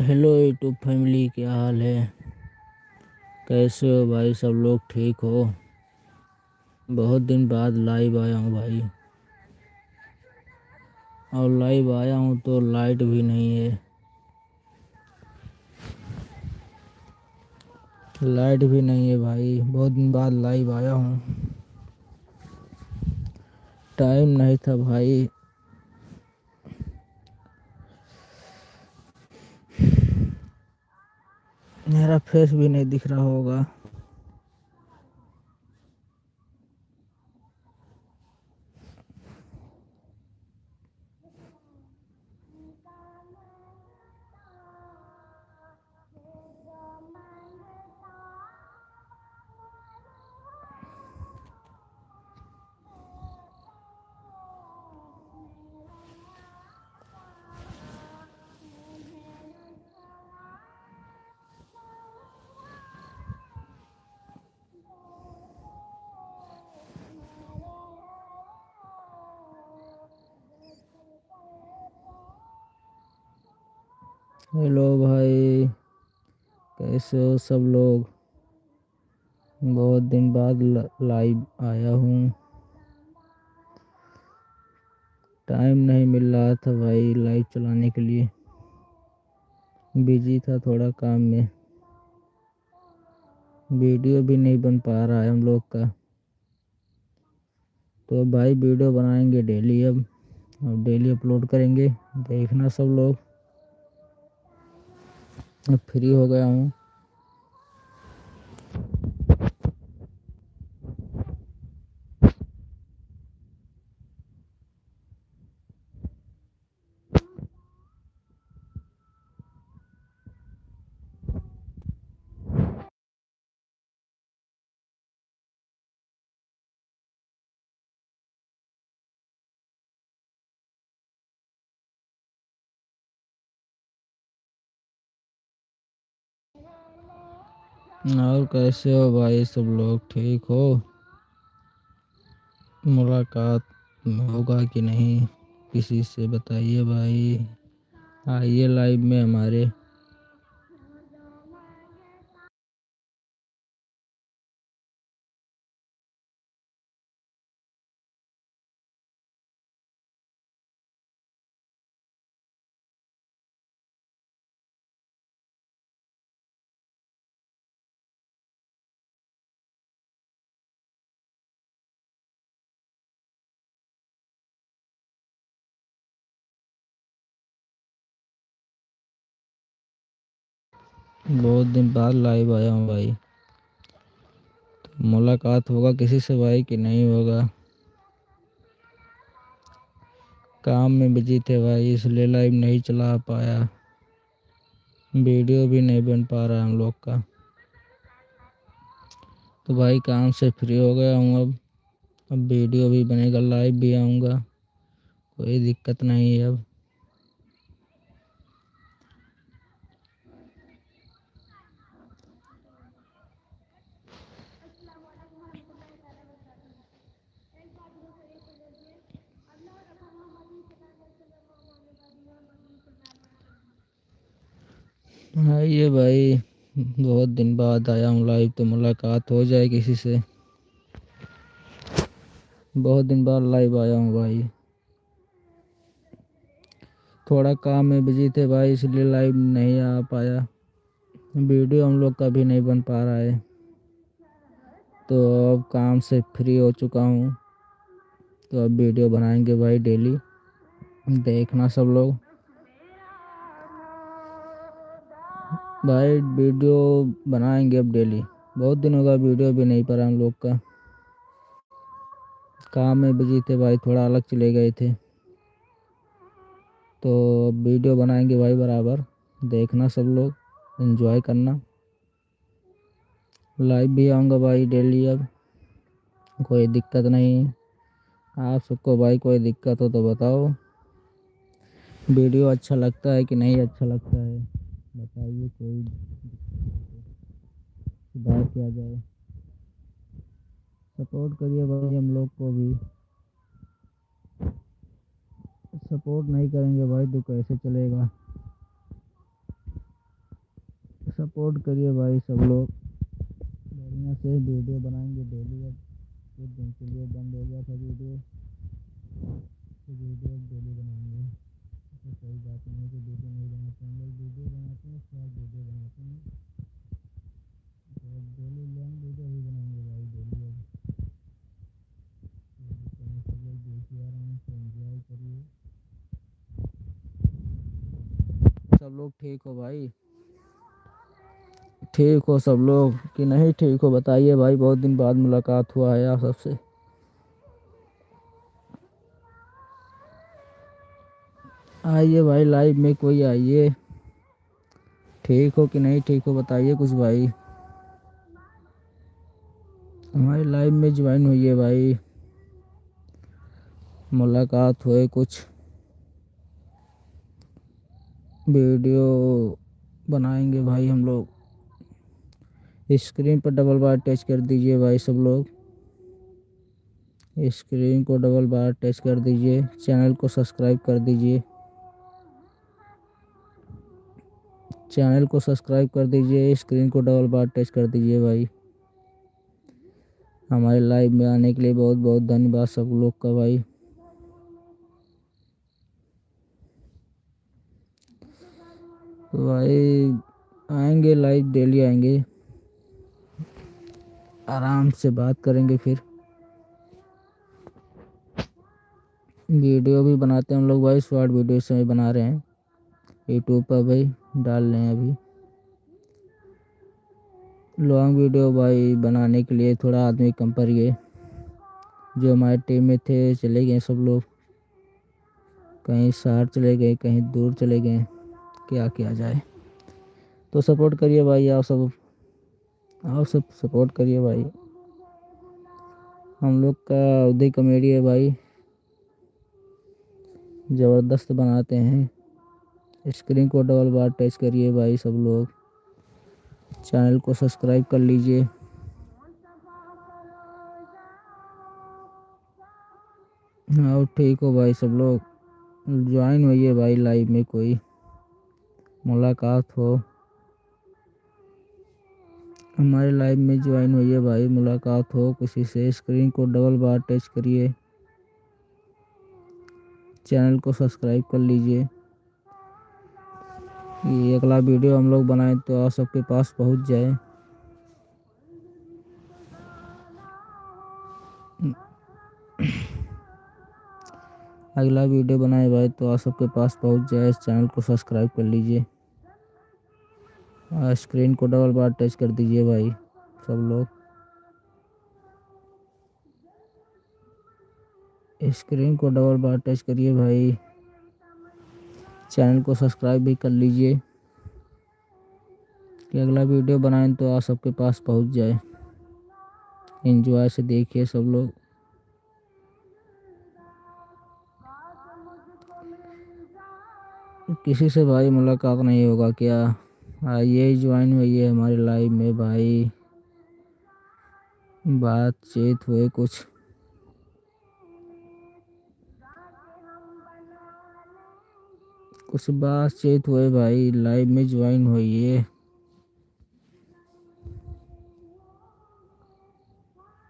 Hello YouTube family, क्या हाल है? कैसे हो भाई? सब लोग ठीक हो? बहुत दिन बाद लाइव आया हूँ भाई। और लाइव आया हूँ तो लाइट भी नहीं है। लाइट भी नहीं है भाई, बहुत दिन बाद लाइव आया हूँ। टाइम नहीं था भाई। मेरा फेस भी नहीं दिख रहा होगा। हेलो भाई, कैसे हो सब लोग? बहुत दिन बाद लाइव आया हूँ। टाइम नहीं मिल रहा था भाई लाइव चलाने के लिए। बिजी था थोड़ा काम में। वीडियो भी नहीं बन पा रहा है हम लोग का। तो भाई वीडियो बनाएंगे डेली अब। और डेली अपलोड करेंगे, देखना सब लोग। अब फ्री हो गया हूँ। और कैसे हो भाई? सब लोग ठीक हो? मुलाकात होगा कि नहीं किसी से बताइए भाई। आइए लाइव में हमारे। बहुत दिन बाद लाइव आया हूँ भाई। तो मुलाकात होगा किसी से भाई कि नहीं होगा? काम में बिजी थे भाई, इसलिए लाइव नहीं चला पाया। वीडियो भी नहीं बन पा रहा हम लोग का। तो भाई काम से फ्री हो गया हूँ अब वीडियो भी बनेगा, लाइव भी आऊँगा। कोई दिक्कत नहीं है अब। हाँ ये भाई, बहुत दिन बाद आया हूँ लाइव तो मुलाकात हो जाए किसी से। बहुत दिन बाद लाइव आया हूँ भाई। थोड़ा काम में बिजी थे भाई, इसलिए लाइव नहीं आ पाया। वीडियो हम लोग का भी नहीं बन पा रहा है। तो अब काम से फ्री हो चुका हूँ। तो अब वीडियो बनाएंगे भाई डेली, देखना सब लोग। भाई वीडियो बनाएंगे अब डेली। बहुत दिन होगा वीडियो भी नहीं पड़ा हम लोग का। काम में बिजी थे भाई, थोड़ा अलग चले गए थे। तो अब वीडियो बनाएंगे भाई बराबर, देखना सब लोग, एंजॉय करना। लाइव भी आऊँगा भाई डेली अब। कोई दिक्कत नहीं। आप सबको भाई कोई दिक्कत हो तो बताओ। वीडियो अच्छा लगता है कि नहीं अच्छा लगता है बताइए। कोई सुधार किया जाए। सपोर्ट करिए भाई हम लोग को भी। सपोर्ट नहीं करेंगे भाई तो कैसे चलेगा? सपोर्ट करिए भाई सब लोग। बढ़िया से वीडियो बनाएंगे डेली। अब कुछ दिन के लिए बंद हो गया था वीडियो, तो वीडियो अब डेली बनाएंगे। तो कोई बात नहीं कि वीडियो नहीं बनाते, हम लोग वीडियो बनाते हैं, शॉर्ट वीडियो बनाते हैं। तो अब डेली लॉन्ग वीडियो ही बनाएंगे भाई डेली। अब तो सब लोग देखिए, आराम से एंजॉय करिए। सब लोग ठीक हो भाई? ठीक हो सब लोग कि नहीं ठीक हो बताइए भाई, बहुत दिन बाद मुलाकात हुआ है आप सबसे। आइए भाई लाइव में कोई आइए। ठीक हो कि नहीं ठीक हो बताइए कुछ भाई। हमारी लाइव में ज्वाइन हुई भाई, मुलाकात हुए, कुछ वीडियो बनाएंगे भाई हम लोग। स्क्रीन पर डबल बार टच कर दीजिए भाई सब लोग। स्क्रीन को डबल बार टच कर दीजिए, चैनल को सब्सक्राइब कर दीजिए। चैनल को सब्सक्राइब कर दीजिए, स्क्रीन को डबल बार टच कर दीजिए भाई। हमारे लाइव में आने के लिए बहुत बहुत धन्यवाद सब लोग का भाई। तो भाई आएंगे लाइव, डेली आएंगे, आराम से बात करेंगे। फिर वीडियो भी बनाते हैं हम लोग भाई, शॉर्ट वीडियो से बना रहे हैं यूट्यूब पर भाई, डाल रहे हैं अभी। लॉन्ग वीडियो भाई बनाने के लिए थोड़ा आदमी कम पड़ गए। जो हमारे टीम में थे चले गए सब लोग, कहीं शहर चले गए, कहीं दूर चले गए, क्या किया जाए। तो सपोर्ट करिए भाई, आप सब सपोर्ट करिए भाई। हम लोग का उदय कॉमेडी है भाई, ज़बरदस्त बनाते हैं। स्क्रीन को डबल बार टच करिए भाई सब लोग। चैनल को सब्सक्राइब कर लीजिए। हाँ ठीक हो भाई सब लोग, ज्वाइन होइए भाई लाइव में, कोई मुलाकात हो हमारे लाइव में, ज्वाइन होइए भाई, मुलाकात हो किसी से। स्क्रीन को डबल बार टच करिए, चैनल को सब्सक्राइब कर लीजिए। ये अगला वीडियो हम लोग बनाएं तो आप सबके पास पहुंच जाए। अगला वीडियो बनाए भाई तो आप सबके पास पहुंच जाए। चैनल को सब्सक्राइब कर लीजिए और स्क्रीन को डबल बार टच कर दीजिए भाई सब लोग। स्क्रीन को डबल बार टच करिए भाई, चैनल को सब्सक्राइब भी कर लीजिए कि अगला वीडियो बनाएं तो आप सबके पास पहुंच जाए। एंजॉय से देखिए सब लोग। किसी से भाई मुलाकात नहीं होगा क्या? आइए ज्वाइन हुई है हमारे लाइव में भाई, बातचीत हुए कुछ। बातचीत हुए भाई, लाइव में ज्वाइन हुई है।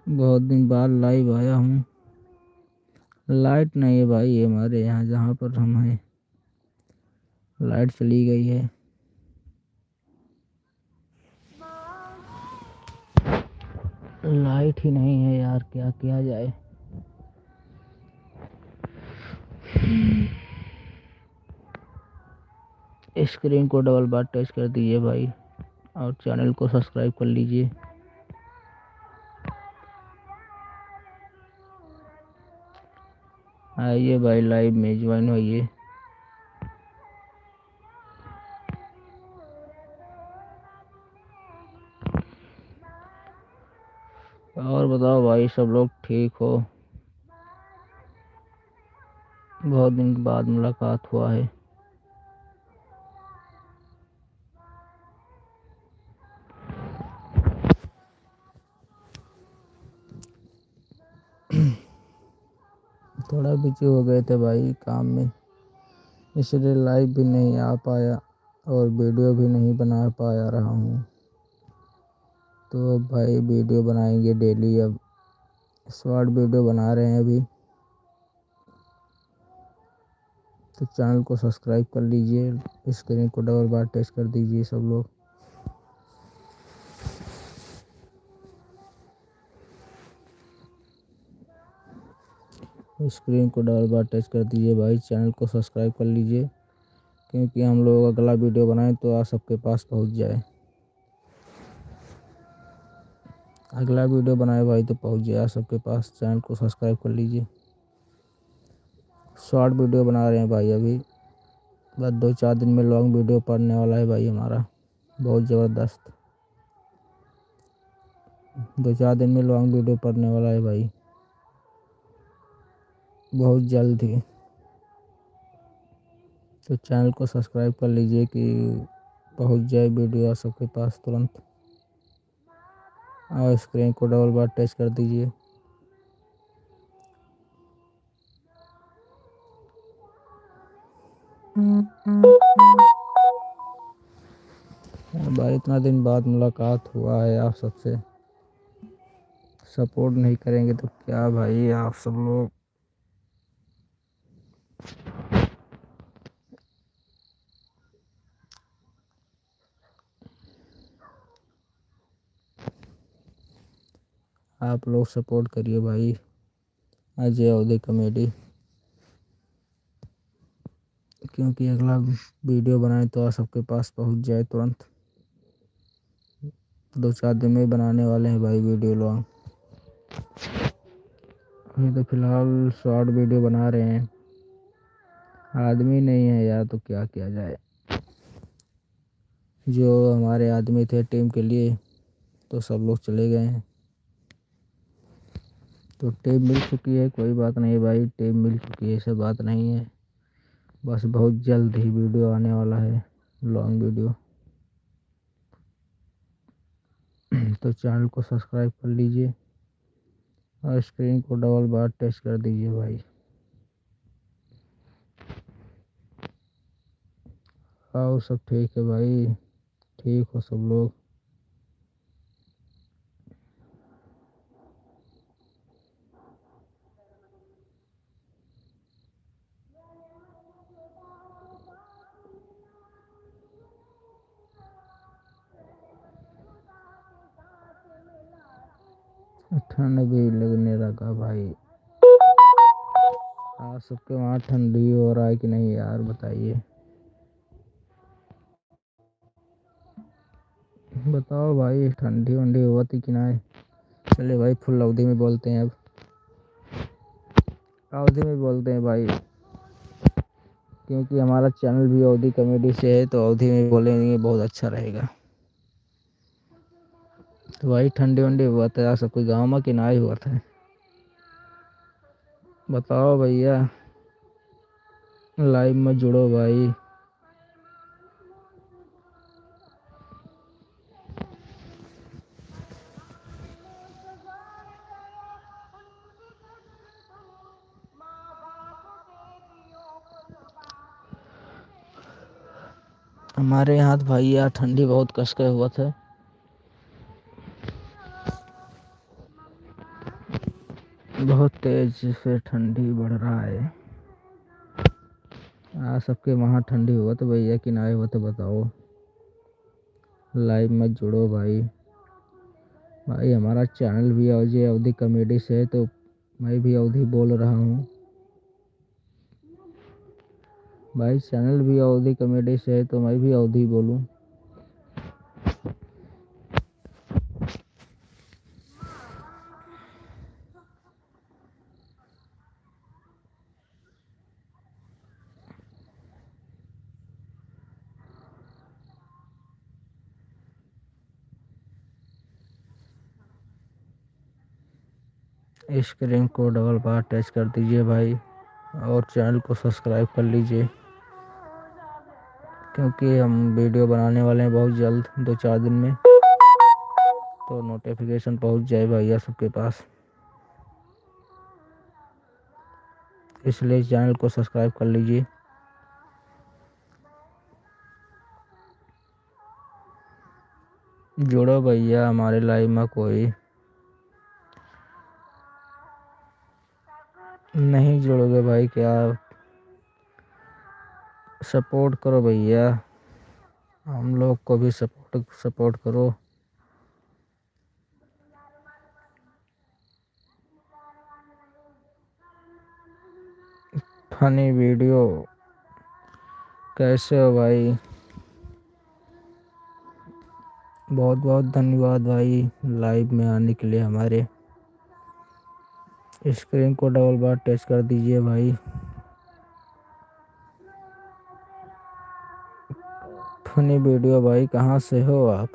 बहुत दिन बाद लाइव आया हूँ। लाइट नहीं है भाई हमारे यहाँ, जहाँ पर हम हैं लाइट चली गई है। लाइट ही नहीं है यार, क्या किया जाए। स्क्रीन को डबल बार टच कर दीजिए भाई और चैनल को सब्सक्राइब कर लीजिए। आइए भाई लाइव में ज्वाइन होइए। और बताओ भाई सब लोग ठीक हो? बहुत दिन के बाद मुलाकात हुआ है। थोड़ा बिजी हो गए थे भाई काम में, इसलिए लाइव भी नहीं आ पाया। और वीडियो भी नहीं बना पाया रहा हूँ। तो अब भाई वीडियो बनाएंगे डेली। अब शॉर्ट वीडियो बना रहे हैं अभी। तो चैनल को सब्सक्राइब कर लीजिए, स्क्रीन को डबल बार टच कर दीजिए सब लोग। स्क्रीन को डबल बार टच कर दीजिए भाई, चैनल को सब्सक्राइब कर लीजिए, क्योंकि हम लोग अगला वीडियो बनाएं तो आप सबके पास पहुंच जाए। अगला वीडियो बनाए भाई तो पहुंच जाए आप सबके पास। चैनल को सब्सक्राइब कर लीजिए। शॉर्ट वीडियो बना रहे हैं भाई अभी। बस 2-4 दिन में लॉन्ग वीडियो पड़ने वाला है भाई हमारा, बहुत ज़बरदस्त। 2-4 दिन में लॉन्ग वीडियो पड़ने वाला है भाई, बहुत जल्द ही। तो चैनल को सब्सक्राइब कर लीजिए कि पहुंच जाए वीडियो आप सबके पास तुरंत। और स्क्रीन को डबल बार टच कर दीजिए। भाई इतना दिन बाद मुलाकात हुआ है आप सबसे, सपोर्ट नहीं करेंगे तो क्या भाई आप सब लोग। आप लोग सपोर्ट करिए भाई अजय अवधी कॉमेडी, क्योंकि अगला वीडियो बनाए तो आप सबके पास पहुंच जाए तुरंत। 2-4 दिन में बनाने वाले हैं भाई वीडियो लॉन्ग। अभी तो फिलहाल शॉर्ट वीडियो बना रहे हैं। आदमी नहीं है यार तो क्या किया जाए। जो हमारे आदमी थे टीम के लिए तो सब लोग चले गए हैं। तो टीम मिल चुकी है, कोई बात नहीं भाई, टीम मिल चुकी है, ऐसा बात नहीं है। बस बहुत जल्द ही वीडियो आने वाला है, लॉन्ग वीडियो। तो चैनल को सब्सक्राइब कर लीजिए और स्क्रीन को डबल बार टच कर दीजिए भाई। और सब ठीक है भाई, ठीक हो सब लोग। ठंड भी लगने लगा भाई। आप सबके वहाँ ठंडी हो रहा है कि नहीं यार बताइए। बताओ भाई, ठंडी वंडी होती कि नहीं। चले भाई फुल अवधि में बोलते हैं। अब अवधि में बोलते हैं भाई, क्योंकि हमारा चैनल भी अवधि कॉमेडी से है तो अवधि में बोलेंगे बहुत अच्छा रहेगा। तो भाई ठंडी वंडी हुआ था यार, सब कोई गाँव में कि ना ही हुआ था। बताओ भैया, लाइव में जुड़ो भाई। हमारे यहाँ तो भाई यार ठंडी बहुत कसके हुआ था। बहुत तेज से ठंडी बढ़ रहा है। सबके वहाँ ठंडी हुआ तो भैया कि ना हुआ तो बताओ। लाइव में जुड़ो भाई। भाई हमारा चैनल भी अजय अवधी कॉमेडी से है तो मैं भी अवधी बोल रहा हूँ। भाई चैनल भी अवधी कॉमेडी से है तो मैं भी अवधी बोलूँ। स्क्रीन को डबल बार टच कर दीजिए भाई और चैनल को सब्सक्राइब कर लीजिए, क्योंकि हम वीडियो बनाने वाले हैं बहुत जल्द 2-4 दिन में। तो नोटिफिकेशन पहुंच जाए भैया सबके पास, इसलिए चैनल को सब्सक्राइब कर लीजिए। जुड़ो भैया हमारे लाइव में। कोई नहीं जुड़ोगे भाई क्या? सपोर्ट करो भैया, हम लोग को भी सपोर्ट करो। फनी वीडियो कैसे हो भाई? बहुत बहुत धन्यवाद भाई लाइव में आने के लिए। हमारे स्क्रीन को डबल बार टच कर दीजिए भाई। फनी वीडियो भाई कहाँ से हो आप?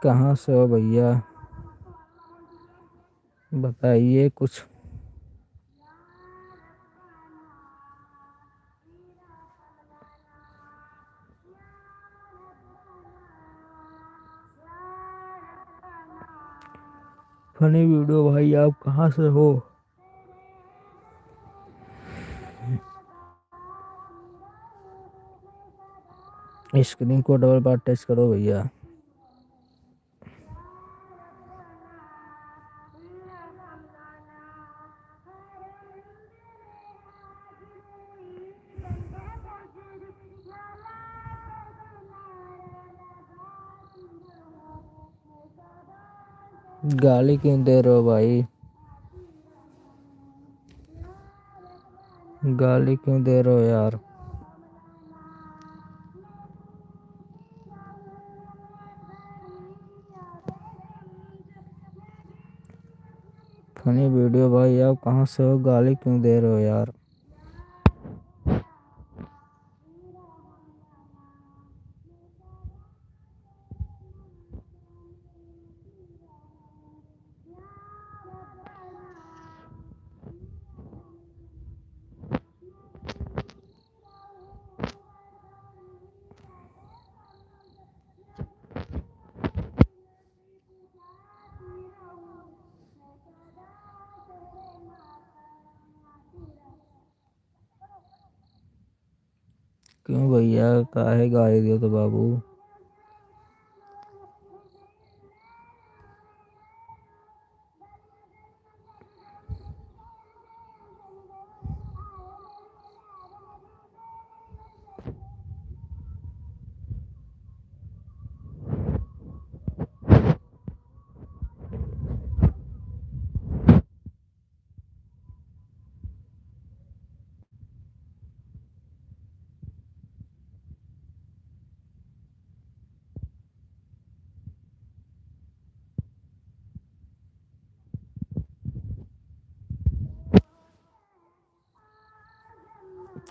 कहाँ से हो भैया, बताइए कुछ। फनी वीडियो भाई आप कहाँ से हो? स्क्रीन को डबल बार टच करो भैया। गाली क्यों दे रहे हो भाई? गाली क्यों दे रहे हो यार? फनी वीडियो भाई आप कहाँ से हो? गाली क्यों दे रहे हो यार? क्यों भैया, काहे गाली दियो तो बाबू?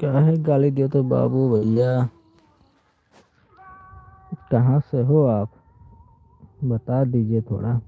काहे गाली दियो तो बाबू भैया? कहाँ से हो आप, बता दीजिए थोड़ा।